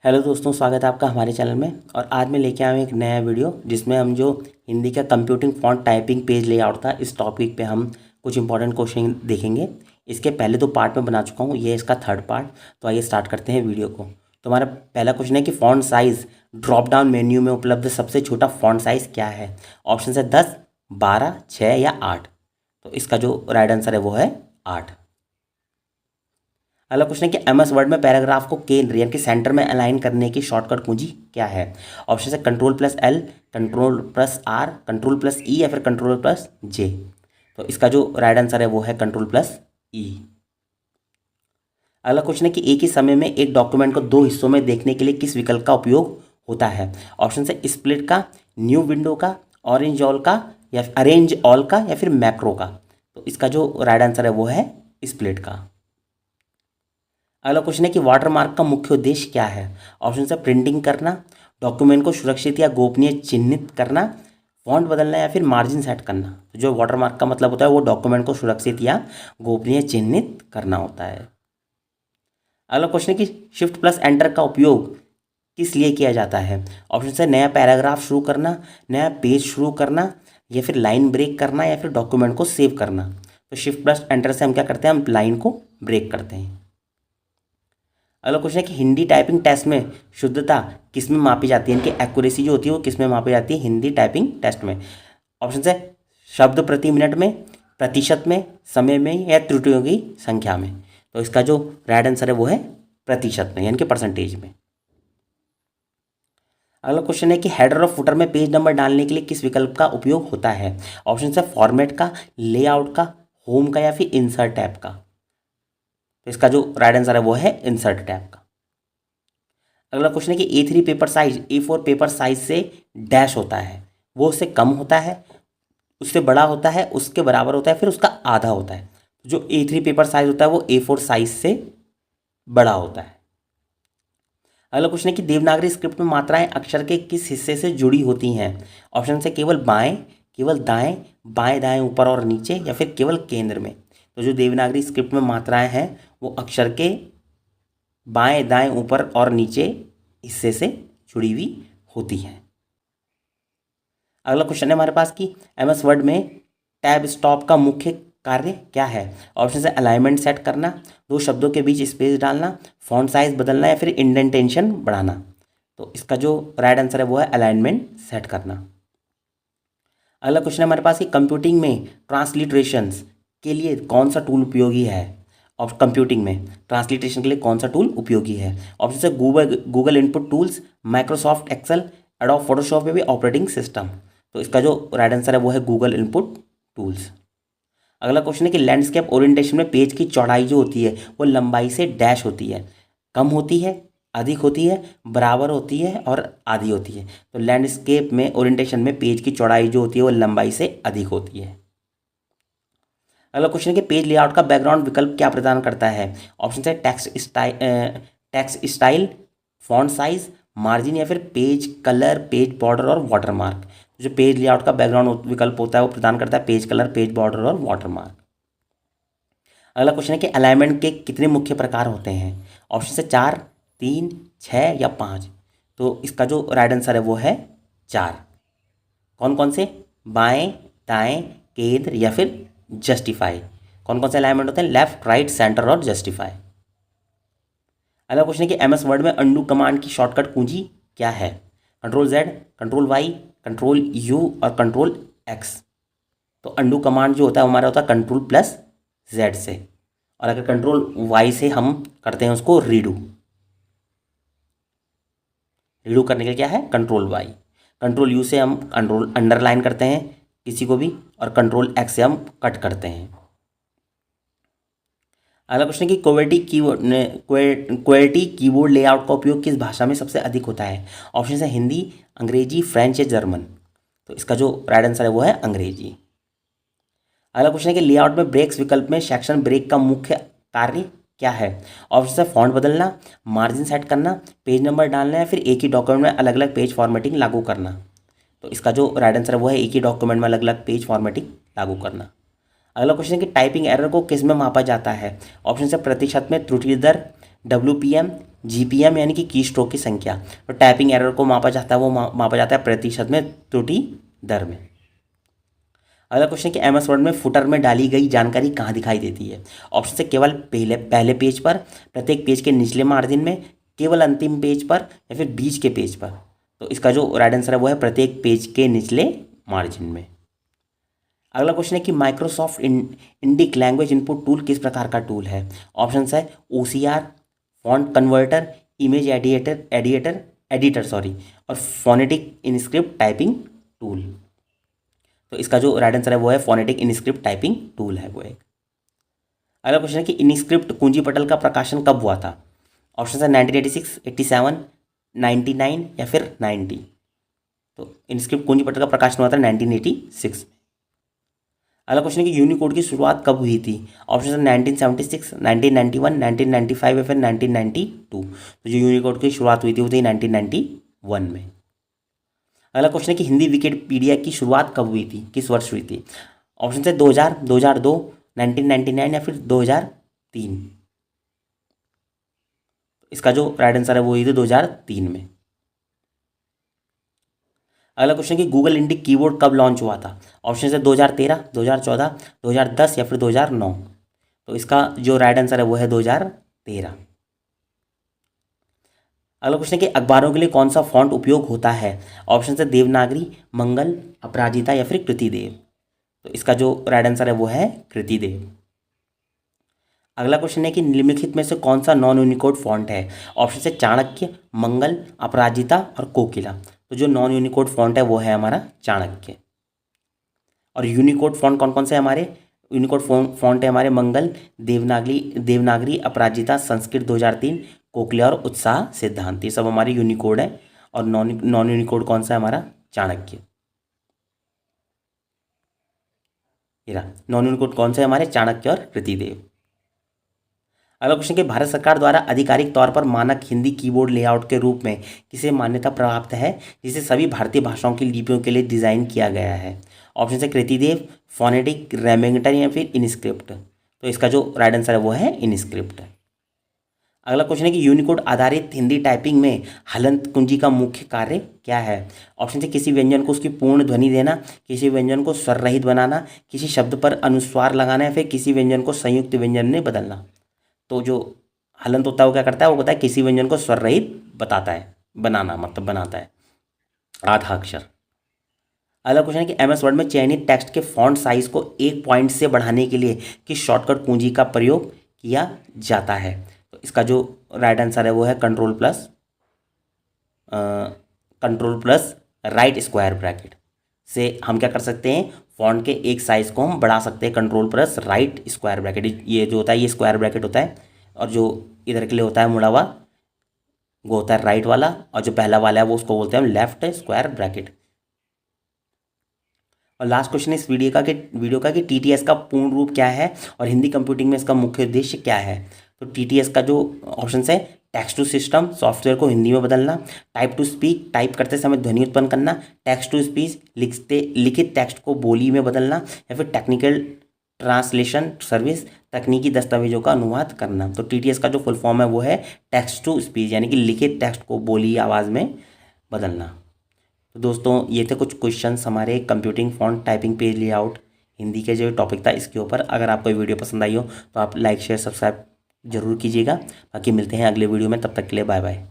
Hello दोस्तों, स्वागत है आपका हमारे चैनल में। और आज मैं लेके आया हूँ एक नया वीडियो जिसमें हम जो हिंदी का computing font typing page layout था, इस टॉपिक पे हम कुछ इंपॉर्टेंट क्वेश्चन देखेंगे। इसके पहले दो पार्ट में बना चुका हूँ, ये इसका थर्ड पार्ट। तो आइए स्टार्ट करते हैं वीडियो को। तो हमारा पहला क्वेश्चन है कि font size drop down menu में उपलब्ध सबसे छोटा फॉन्ट साइज़ क्या है। ऑप्शन है 10, 12, 6 या 8। तो इसका जो राइट आंसर है वो है 8। अगला क्वेश्चन है कि एमएस वर्ड में पैराग्राफ को केंद्र यानी कि सेंटर में अलाइन करने की शॉर्टकट कुंजी क्या है। ऑप्शन है कंट्रोल+L, कंट्रोल+R, कंट्रोल+E या फिर कंट्रोल+J। तो इसका जो राइट आंसर है वो है कंट्रोल+E। अगला क्वेश्चन है कि एक ही समय में एक डॉक्यूमेंट को दो हिस्सों में देखने के लिए किस विकल्प का उपयोग होता है। ऑप्शन है स्प्लिट का, न्यू विंडो का, ऑरेंज ऑल का या अरेंज ऑल का या फिर मैक्रो का। तो इसका जो राइट आंसर है वो है स्प्लिट का। अगला क्वेश्चन है कि वाटरमार्क का मुख्य उद्देश्य क्या है। ऑप्शन है प्रिंटिंग करना, डॉक्यूमेंट को सुरक्षित या गोपनीय चिन्हित करना, फॉन्ट बदलना या फिर मार्जिन सेट करना। तो जो वाटरमार्क का मतलब होता है वो डॉक्यूमेंट को सुरक्षित या गोपनीय चिन्हित करना होता है। अगला क्वेश्चन है कि शिफ्ट प्लस एंटर का उपयोग किस लिए किया जाता है। ऑप्शन है नया पैराग्राफ शुरू करना, नया पेज शुरू करना या फिर लाइन ब्रेक करना या फिर डॉक्यूमेंट को सेव करना। तो शिफ्ट प्लस एंटर से हम क्या करते हैं, हम लाइन को ब्रेक करते हैं। अगला क्वेश्चन है कि हिंदी टाइपिंग टेस्ट में शुद्धता किस में मापी जाती है, इनकी एक्यूरेसी जो होती है वो किस में मापी जाती है हिंदी टाइपिंग टेस्ट में। ऑप्शन है शब्द प्रति मिनट में, प्रतिशत में, समय में या त्रुटियों की संख्या में। तो इसका जो राइट आंसर है वो है प्रतिशत में यानी कि परसेंटेज में। अगला क्वेश्चन है कि हेडर और फुटर में पेज नंबर डालने के लिए किस विकल्प का उपयोग होता है। ऑप्शन है फॉर्मेट का, लेआउट का, होम का या फिर इंसर्ट टैब का। तो इसका जो राइट आंसर है वो है इंसर्ट टैब का। अगला क्वेश्चन है कि A3 paper size A4 paper size से डैश होता है, वो उससे कम होता है, उससे बड़ा होता है, उसके बराबर होता है, फिर उसका आधा होता है। जो A3 पेपर साइज होता है वो A4 साइज से बड़ा होता है। अगला क्वेश्चन है कि देवनागरी स्क्रिप्ट में मात्राएं अक्षर के किस हिस्से से जुड़ी होती हैं। ऑप्शन है केवल बाएं, केवल दाएं, बाएं दाएं, ऊपर और नीचे या फिर केवल केंद्र में। तो जो देवनागरी स्क्रिप्ट में मात्राएं हैं वो अक्षर के बाएं दाएं, ऊपर और नीचे हिस्से से जुड़ी हुई होती हैं। अगला क्वेश्चन है हमारे पास कि एमएस वर्ड में टैब स्टॉप का मुख्य कार्य क्या है। ऑप्शन है अलाइनमेंट सेट करना, दो शब्दों के बीच स्पेस डालना, फॉन्ट साइज बदलना या फिर इंडेंटेशन बढ़ाना। तो इसका जो राइट आंसर है वो है अलाइनमेंट सेट करना। अगला क्वेश्चन है हमारे पास कि कंप्यूटिंग में ट्रांसलिटरेशंस के लिए कौन सा टूल उपयोगी है। और कंप्यूटिंग में ट्रांसलिटेशन के लिए कौन सा टूल उपयोगी है। ऑप्शन है Google input tools, Microsoft Excel, Adobe Photoshop या भी ऑपरेटिंग सिस्टम। तो इसका जो राइट आंसर है वो है गूगल इनपुट टूल्स। अगला क्वेश्चन है कि लैंडस्केप ओरिएंटेशन में पेज की चौड़ाई जो होती है वो लंबाई से डैश होती है, कम होती है, अधिक होती है, बराबर होती है और आधी होती है। तो लैंडस्केप में ओरिएंटेशन में पेज की चौड़ाई जो होती है वो लंबाई से अधिक होती है। अगला क्वेश्चन है कि पेज लेआउट का बैकग्राउंड विकल्प क्या प्रदान करता है। ऑप्शन है text style, font size, margin या फिर पेज कलर, पेज बॉर्डर और वाटरमार्क। जो पेज लेआउट का बैकग्राउंड विकल्प होता है वो प्रदान करता है पेज कलर, पेज बॉर्डर और वाटरमार्क। अगला क्वेश्चन है कि अलाइनमेंट के कितने मुख्य प्रकार होते हैं। ऑप्शन है 4, 3, 6 या 5। तो इसका जो राइट आंसर है वो है 4। कौन कौन से, बाएं, दाएं, केंद्र या फिर जस्टिफाई। कौन कौन से अलाइनमेंट होते हैं, लेफ्ट, राइट, सेंटर और जस्टिफाई। अगला क्वेश्चन है कि एमएस वर्ड में अंडू कमांड की शॉर्टकट कुंजी क्या है। Ctrl+Z, Ctrl+Y, Ctrl+U और Ctrl+X। तो अंडू कमांड जो होता है हमारा होता है Ctrl+Z से, और अगर Ctrl+Y से हम करते हैं उसको रीडू करने के लिए क्या है Ctrl+Y। Ctrl+U से हम अंडरलाइन करते हैं किसी को भी, और Ctrl+X से हम कट करते हैं। अगला क्वेश्चन कि क्वेर्टी कीबोर्ड लेआउट का उपयोग किस भाषा में सबसे अधिक होता है। ऑप्शन है हिंदी, अंग्रेजी, फ्रेंच या जर्मन। तो इसका जो राइट आंसर है वो है अंग्रेजी। अगला क्वेश्चन है कि लेआउट में ब्रेक्स विकल्प में सेक्शन ब्रेक का मुख्य कार्य क्या है। ऑप्शन है फॉन्ट बदलना, मार्जिन सेट करना, पेज नंबर डालना या फिर एक ही डॉक्यूमेंट में अलग अलग पेज फॉर्मेटिंग लागू करना। तो इसका जो राइट आंसर है वो है एक ही डॉक्यूमेंट में अलग अलग पेज फॉर्मेटिंग लागू करना। अगला क्वेश्चन है कि टाइपिंग एरर को किस में मापा जाता है। ऑप्शन है प्रतिशत में त्रुटि दर, WPM, जीपीएम यानी कि की स्ट्रोक की संख्या। तो टाइपिंग एरर को मापा जाता है, वो मापा जाता है प्रतिशत में त्रुटि दर में। अगला क्वेश्चन है कि एमएस वर्ड में फुटर में डाली गई जानकारी कहाँ दिखाई देती है। ऑप्शन से केवल पहले पेज पर, प्रत्येक पेज के निचले मार्जिन में, केवल अंतिम पेज पर, या फिर बीच के पेज पर। तो इसका जो राइट आंसर है वो है प्रत्येक पेज के निचले मार्जिन में। अगला क्वेश्चन है कि Microsoft Indic language input tool किस प्रकार का टूल है। ऑप्शन है OCR, font converter, image editor और फोनेटिक इनस्क्रिप्ट टाइपिंग टूल। तो इसका जो राइट आंसर है वो है फोनेटिक इनस्क्रिप्ट टाइपिंग टूल है वो एक। अगला क्वेश्चन है कि इनस्क्रिप्ट कुंजी पटल का प्रकाशन कब हुआ था। ऑप्शन है 1986, 87, 99 या फिर 90। तो इनस्क्रिप्ट कुंजी पटल का प्रकाशन हुआ था 1986 में। अगला क्वेश्चन है कि यूनिकोड की शुरुआत कब हुई थी। ऑप्शन है 1976, 1991, 1995 या फिर 1992। तो जो यूनिकोड की शुरुआत हुई थी वो थी 1991 में। अगला क्वेश्चन है कि हिंदी विकिपीडिया की शुरुआत कब हुई थी, किस वर्ष हुई थी। ऑप्शन है 2000, 2002, 1999 या फिर 2003। इसका जो राइट आंसर है वो हुई थी 2003 में। अगला क्वेश्चन कि गूगल इंडिक कीबोर्ड कब लॉन्च हुआ था। ऑप्शन है 2013, 2014, 2010 या फिर 2009। तो इसका जो राइट आंसर है वो है 2013। अगला क्वेश्चन है कि अखबारों के लिए कौन सा फॉन्ट उपयोग होता है। ऑप्शन है देवनागरी, मंगल, अपराजिता या फिर कृतिदेव। तो इसका जो राइट आंसर है वो है कृतिदेव। अगला क्वेश्चन है कि निम्नलिखित में से कौन सा नॉन यूनिकोड फॉन्ट है। ऑप्शन है चाणक्य, मंगल, अपराजिता और कोकिला। तो जो नॉन यूनिकोड फॉन्ट है वो है हमारा चाणक्य। और यूनिकोड फॉन्ट कौन कौन से हमारे, यूनिकोड फॉन्ट है हमारे मंगल, देवनागरी, अपराजिता, संस्कृत 2003, कोकिला और उत्साह सिद्धांत। ये सब हमारे यूनिकोड है। और नॉन यूनिकोड कौन सा है हमारा, चाणक्य। नॉन यूनिकोड कौन से है हमारे, चाणक्य और कृतिदेव। अगला क्वेश्चन कि भारत सरकार द्वारा आधिकारिक तौर पर मानक हिंदी कीबोर्ड लेआउट के रूप में किसे मान्यता प्राप्त है, जिसे सभी भारतीय भाषाओं की लिपियों के लिए डिज़ाइन किया गया है। ऑप्शन है कृतिदेव, फोनेटिक, रेमिंगटन या फिर इनस्क्रिप्ट। तो इसका जो राइट आंसर है वो है इनस्क्रिप्ट। अगला क्वेश्चन है कि यूनिकोड आधारित हिंदी टाइपिंग में हलंत कुंजी का मुख्य कार्य क्या है। ऑप्शन है किसी व्यंजन को उसकी पूर्ण ध्वनि देना, किसी व्यंजन को स्वर रहित बनाना, किसी शब्द पर अनुस्वार लगाना या फिर किसी व्यंजन को संयुक्त व्यंजन में बदलना। तो जो हलंत होता है वो क्या करता है, वो बताए किसी व्यंजन को स्वर रहित बताता है, बनाना मतलब बनाता है, आधा अक्षर। अगला क्वेश्चन है कि एमएस वर्ड में चयनित टेक्स्ट के फॉन्ट साइज को 1 पॉइंट से बढ़ाने के लिए किस शॉर्टकट कुंजी का प्रयोग किया जाता है। तो इसका जो राइट आंसर है वो है control plus right square bracket से हम क्या कर सकते हैं, फॉन्ट के एक साइज को हम बढ़ा सकते हैं। Control plus right square bracket, ये जो होता है ये स्क्वायर ब्रैकेट होता है, और जो इधर के लिए होता है मुड़ा हुआ वो होता है राइट वाला, और जो पहला वाला है वो उसको बोलते हैं हम लेफ्ट स्क्वायर ब्रैकेट। और लास्ट क्वेश्चन इस वीडियो का कि टीटीएस का पूर्ण रूप क्या है और हिंदी कंप्यूटिंग में इसका मुख्य उद्देश्य क्या है। तो टीटीएस का जो ऑप्शन है टेक्स्ट टू सिस्टम, सॉफ्टवेयर को हिंदी में बदलना, टाइप टू स्पीक, टाइप करते समय ध्वनि उत्पन्न करना, टेक्स्ट टू स्पीच, लिखित टेक्स्ट को बोली में बदलना, या फिर टेक्निकल ट्रांसलेशन सर्विस, तकनीकी दस्तावेजों का अनुवाद करना। तो टीटीएस का जो फुल फॉर्म है वो है टेक्स्ट टू स्पीच, यानी कि लिखित टेक्स्ट को बोली आवाज़ में बदलना। तो दोस्तों ये थे कुछ क्वेश्चंस हमारे computing font typing page layout Hindi के जो टॉपिक था इसके ऊपर। अगर आपको ये वीडियो पसंद आई हो तो आप लाइक शेयर सब्सक्राइब जरूर कीजिएगा। बाकी मिलते हैं अगले वीडियो में, तब तक के लिए बाय बाय।